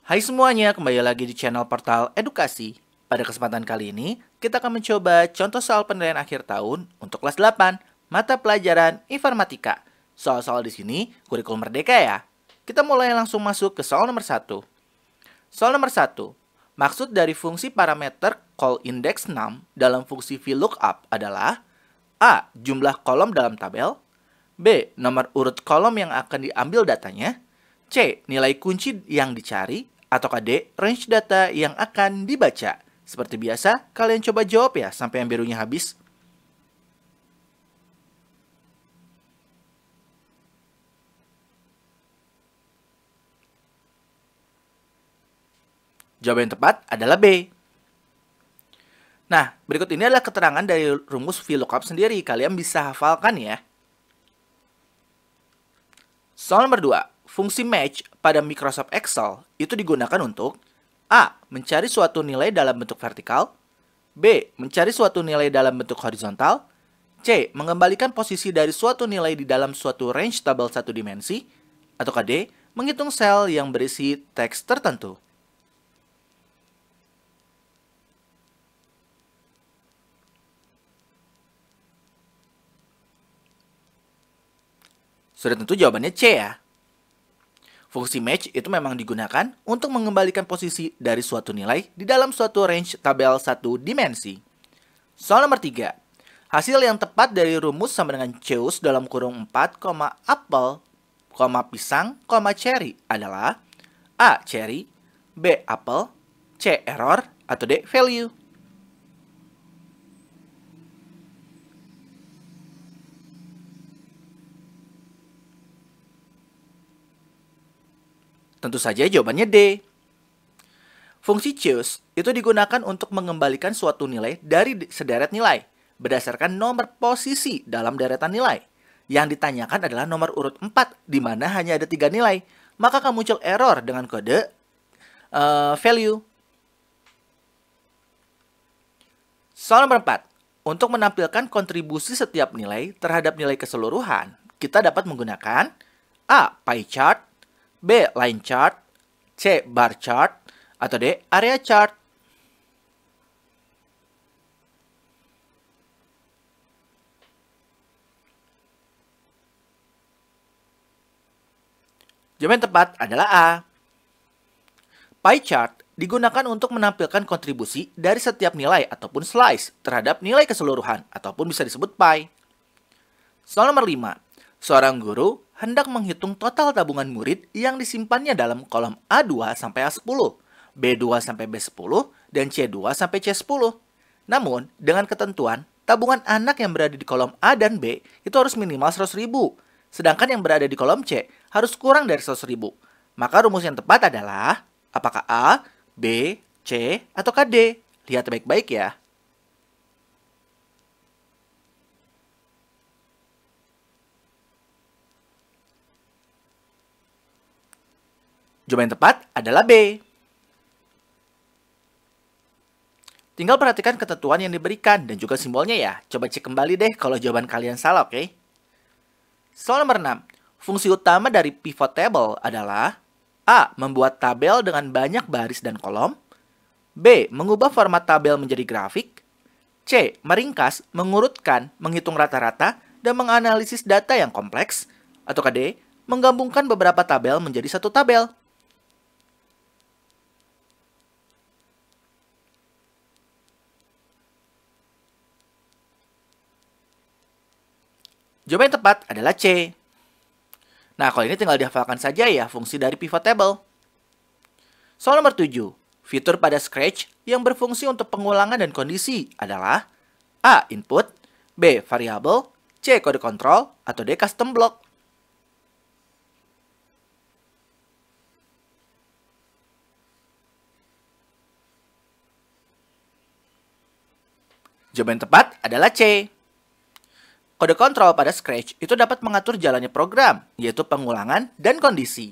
Hai semuanya, kembali lagi di channel Portal Edukasi. Pada kesempatan kali ini, kita akan mencoba contoh soal penilaian akhir tahun untuk kelas 8, mata pelajaran informatika. Soal-soal di sini kurikulum merdeka ya. Kita mulai langsung masuk ke soal nomor 1. Soal nomor 1. Maksud dari fungsi parameter call index 6 dalam fungsi VLOOKUP adalah A. Jumlah kolom dalam tabel, B. Nomor urut kolom yang akan diambil datanya, C. Nilai kunci yang dicari, atau D. Range data yang akan dibaca. Seperti biasa, kalian coba jawab ya sampai yang birunya habis. Jawaban yang tepat adalah B. Nah, berikut ini adalah keterangan dari rumus VLOOKUP sendiri. Kalian bisa hafalkan ya. Soal nomor 2. Fungsi match pada Microsoft Excel itu digunakan untuk A. Mencari suatu nilai dalam bentuk vertikal, B. Mencari suatu nilai dalam bentuk horizontal, C. Mengembalikan posisi dari suatu nilai di dalam suatu range tabel satu dimensi, atau D. Menghitung sel yang berisi teks tertentu. Sudah tentu jawabannya C ya. Fungsi match itu memang digunakan untuk mengembalikan posisi dari suatu nilai di dalam suatu range tabel satu dimensi. Soal nomor 3. Hasil yang tepat dari rumus sama dengan choose dalam kurung 4, apple, pisang, cherry adalah A. Cherry, B. Apple, C. Error, atau D. Value. Tentu saja jawabannya D. Fungsi choose itu digunakan untuk mengembalikan suatu nilai dari sederet nilai berdasarkan nomor posisi dalam deretan nilai. Yang ditanyakan adalah nomor urut 4, di mana hanya ada 3 nilai. Maka akan muncul error dengan kode value. Soal nomor 4. Untuk menampilkan kontribusi setiap nilai terhadap nilai keseluruhan, kita dapat menggunakan A. Pie chart, B. Line chart, C. Bar chart, atau D. Area chart. Jawaban yang tepat adalah A. Pie chart digunakan untuk menampilkan kontribusi dari setiap nilai ataupun slice terhadap nilai keseluruhan ataupun bisa disebut pie. Soal nomor 5. Seorang guru hendak menghitung total tabungan murid yang disimpannya dalam kolom A2 sampai A10, B2 sampai B10, dan C2 sampai C10. Namun, dengan ketentuan, tabungan anak yang berada di kolom A dan B itu harus minimal 100.000, sedangkan yang berada di kolom C harus kurang dari 100.000. Maka rumus yang tepat adalah apakah A, B, C, atau D? Lihat baik-baik ya. Jawaban yang tepat adalah B. Tinggal perhatikan ketentuan yang diberikan dan juga simbolnya ya. Coba cek kembali deh kalau jawaban kalian salah, oke? Soal nomor 6. Fungsi utama dari pivot table adalah A. Membuat tabel dengan banyak baris dan kolom, B. Mengubah format tabel menjadi grafik, C. Meringkas, mengurutkan, menghitung rata-rata, dan menganalisis data yang kompleks, atau D. Menggabungkan beberapa tabel menjadi satu tabel. Jawaban yang tepat adalah C. Nah, kalau ini tinggal dihafalkan saja ya fungsi dari pivot table. Soal nomor 7. Fitur pada Scratch yang berfungsi untuk pengulangan dan kondisi adalah A. Input, B. Variable, C. Kode kontrol, atau D. Custom block. Jawaban yang tepat adalah C. Kode kontrol pada Scratch itu dapat mengatur jalannya program, yaitu pengulangan dan kondisi.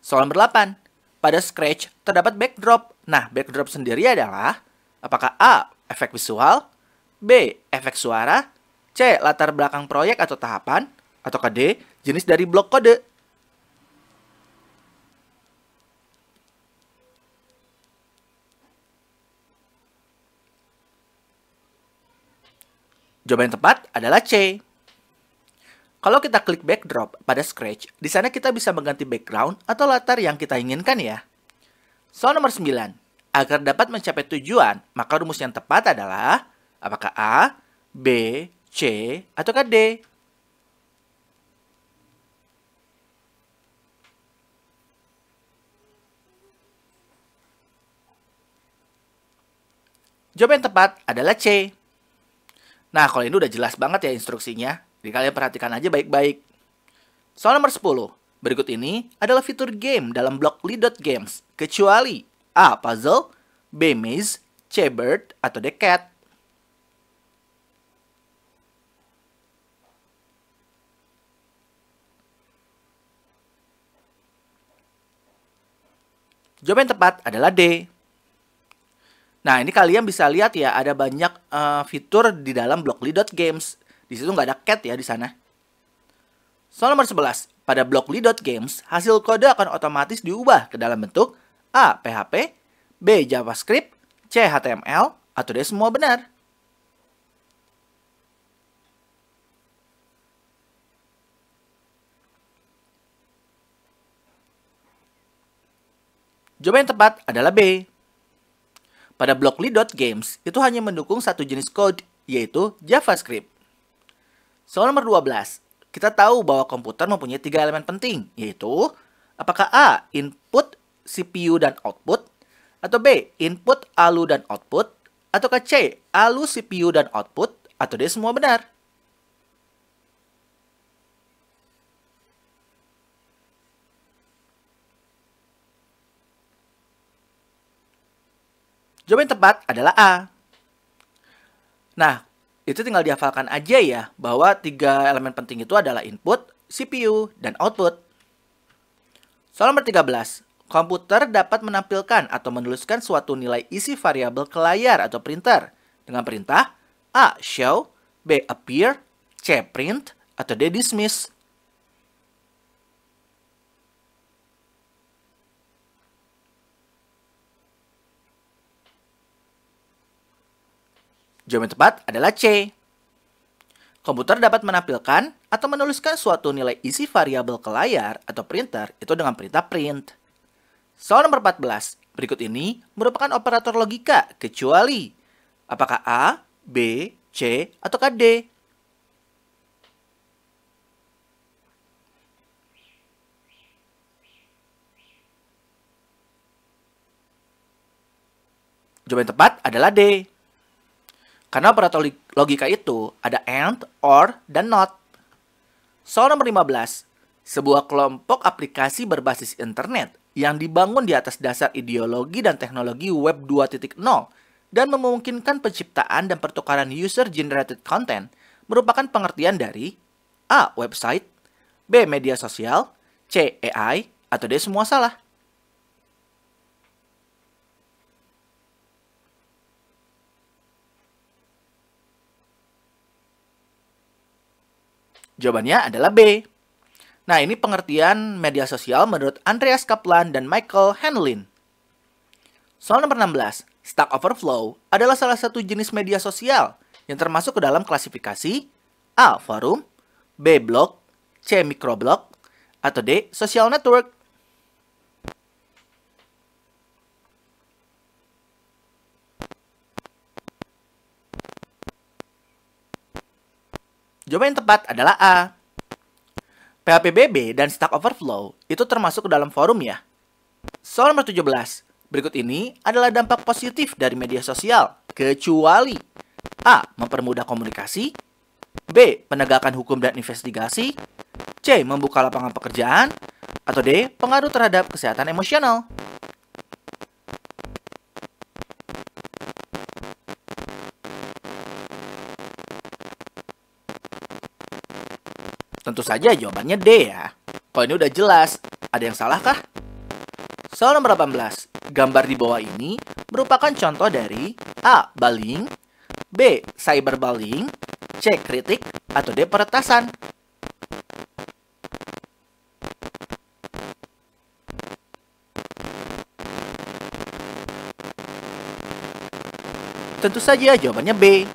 Soal nomor 8. Pada Scratch terdapat backdrop. Nah, backdrop sendiri adalah apakah A. Efek visual, B. Efek suara, C. Latar belakang proyek atau tahapan, atau D. Jenis dari blok kode. Jawaban yang tepat adalah C. Kalau kita klik backdrop pada Scratch, di sana kita bisa mengganti background atau latar yang kita inginkan ya. Soal nomor 9. Agar dapat mencapai tujuan, maka rumus yang tepat adalah apakah A, B, C, atau D? Jawaban yang tepat adalah C. Nah, kalau ini udah jelas banget ya instruksinya. Jadi kalian perhatikan aja baik-baik. Soal nomor 10. Berikut ini adalah fitur game dalam blok Lead.Games, kecuali A. Puzzle, B. Maze, C. Bird, atau D. Cat. Jawaban yang tepat adalah D. Nah, ini kalian bisa lihat ya, ada banyak fitur di dalam blok Lead.Games. Di situ nggak ada cat ya di sana. Soal nomor 11. Pada blok Lead.Games, hasil kode akan otomatis diubah ke dalam bentuk A. PHP, B. JavaScript, C. HTML, atau D. semua benar. Jawaban yang tepat adalah B. Pada blok Lead.Games, itu hanya mendukung satu jenis code, yaitu JavaScript. Soal nomor 12. Kita tahu bahwa komputer mempunyai 3 elemen penting, yaitu apakah A. Input, CPU, dan output, atau B. Input, ALU, dan output, ataukah C. ALU, CPU, dan output, atau D. semua benar. Jawaban yang tepat adalah A. Nah, itu tinggal dihafalkan aja ya, bahwa 3 elemen penting itu adalah input, CPU, dan output. Soal nomor 13. Komputer dapat menampilkan atau menuliskan suatu nilai isi variabel ke layar atau printer dengan perintah A. Show, B. Appear, C. Print, atau D. Dismiss. Jawaban yang tepat adalah C. Komputer dapat menampilkan atau menuliskan suatu nilai isi variabel ke layar atau printer itu dengan perintah print. Soal nomor 14. Berikut ini merupakan operator logika kecuali apakah A, B, C, atau D? Jawaban yang tepat adalah D. Karena operator logika itu ada AND, OR, dan NOT. Soal nomor 15. Sebuah kelompok aplikasi berbasis internet yang dibangun di atas dasar ideologi dan teknologi Web 2.0 dan memungkinkan penciptaan dan pertukaran user-generated content merupakan pengertian dari A. Website, B. Media sosial, C. AI, atau D. semua salah. Jawabannya adalah B. Nah, ini pengertian media sosial menurut Andreas Kaplan dan Michael Hanlon. Soal nomor 16. Stack Overflow adalah salah satu jenis media sosial yang termasuk ke dalam klasifikasi A. Forum, B. Blog, C. Microblog, atau D. Social Network. Jawaban yang tepat adalah A. PHPBB dan Stack Overflow itu termasuk ke dalam forum ya. Soal nomor 17. Berikut ini adalah dampak positif dari media sosial, kecuali A. Mempermudah komunikasi, B. Penegakan hukum dan investigasi, C. Membuka lapangan pekerjaan, atau D. Pengaruh terhadap kesehatan emosional. Tentu saja jawabannya D ya. Kalau ini udah jelas, ada yang salah kah? Soal nomor 18. Gambar di bawah ini merupakan contoh dari A. Bullying, B. Cyberbullying, C. Kritik, atau D. Peretasan. Tentu saja jawabannya B.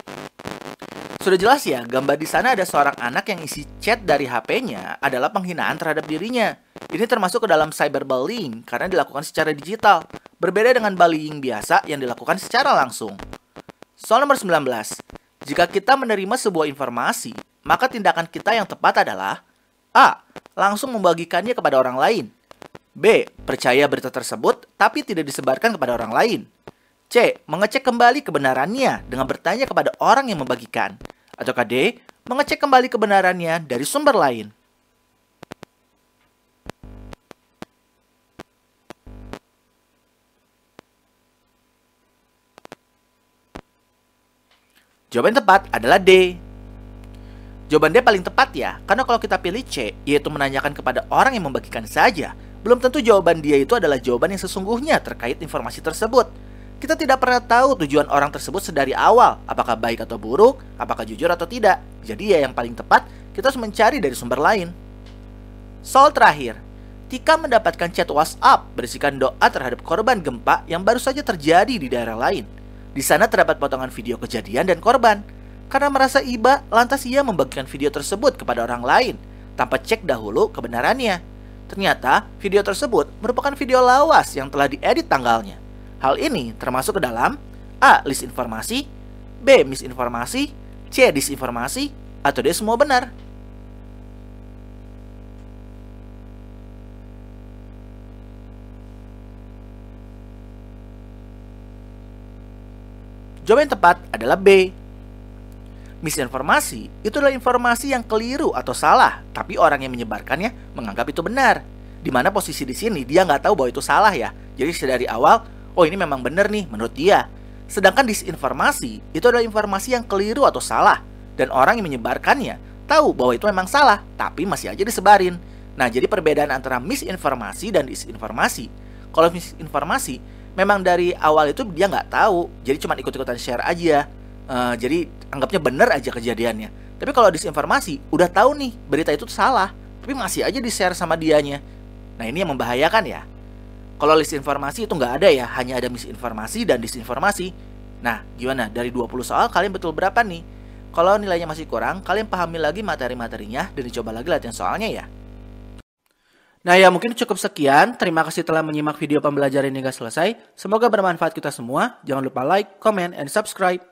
Sudah jelas ya, gambar di sana ada seorang anak yang isi chat dari HP-nya adalah penghinaan terhadap dirinya. Ini termasuk ke dalam cyberbullying karena dilakukan secara digital. Berbeda dengan bullying biasa yang dilakukan secara langsung. Soal nomor 19. Jika kita menerima sebuah informasi, maka tindakan kita yang tepat adalah A. Langsung membagikannya kepada orang lain. B. Percaya berita tersebut tapi tidak disebarkan kepada orang lain. C. Mengecek kembali kebenarannya dengan bertanya kepada orang yang membagikan. Atau D. Mengecek kembali kebenarannya dari sumber lain. Jawaban tepat adalah D. Jawaban D paling tepat ya, karena kalau kita pilih C, yaitu menanyakan kepada orang yang membagikan saja, belum tentu jawaban dia itu adalah jawaban yang sesungguhnya terkait informasi tersebut. Kita tidak pernah tahu tujuan orang tersebut sedari awal, apakah baik atau buruk, apakah jujur atau tidak. Jadi ya yang paling tepat, kita harus mencari dari sumber lain. Soal terakhir, Tika mendapatkan chat WhatsApp berisikan doa terhadap korban gempa yang baru saja terjadi di daerah lain. Di sana terdapat potongan video kejadian dan korban. Karena merasa iba, lantas ia membagikan video tersebut kepada orang lain, tanpa cek dahulu kebenarannya. Ternyata, video tersebut merupakan video lawas yang telah diedit tanggalnya. Hal ini termasuk ke dalam A. List informasi, B. Misinformasi, C. Disinformasi, atau D. Semua benar. Jawaban yang tepat adalah B. Misinformasi itu adalah informasi yang keliru atau salah, tapi orang yang menyebarkannya menganggap itu benar. Di mana posisi di sini dia nggak tahu bahwa itu salah ya. Jadi dari awal, oh ini memang benar nih menurut dia. Sedangkan disinformasi itu adalah informasi yang keliru atau salah, dan orang yang menyebarkannya tahu bahwa itu memang salah, tapi masih aja disebarin. Nah, jadi perbedaan antara misinformasi dan disinformasi. Kalau misinformasi, memang dari awal itu dia nggak tahu, jadi cuma ikut-ikutan share aja. Jadi anggapnya benar aja kejadiannya. Tapi kalau disinformasi, udah tahu nih berita itu salah, tapi masih aja di-share sama dianya. Nah, ini yang membahayakan ya. Kalau list informasi itu nggak ada ya, hanya ada misinformasi dan disinformasi. Nah, gimana? Dari 20 soal, kalian betul berapa nih? Kalau nilainya masih kurang, kalian pahami lagi materi-materinya dan dicoba lagi latihan soalnya ya. Nah ya, mungkin cukup sekian. Terima kasih telah menyimak video pembelajaran hingga selesai. Semoga bermanfaat kita semua. Jangan lupa like, comment, and subscribe.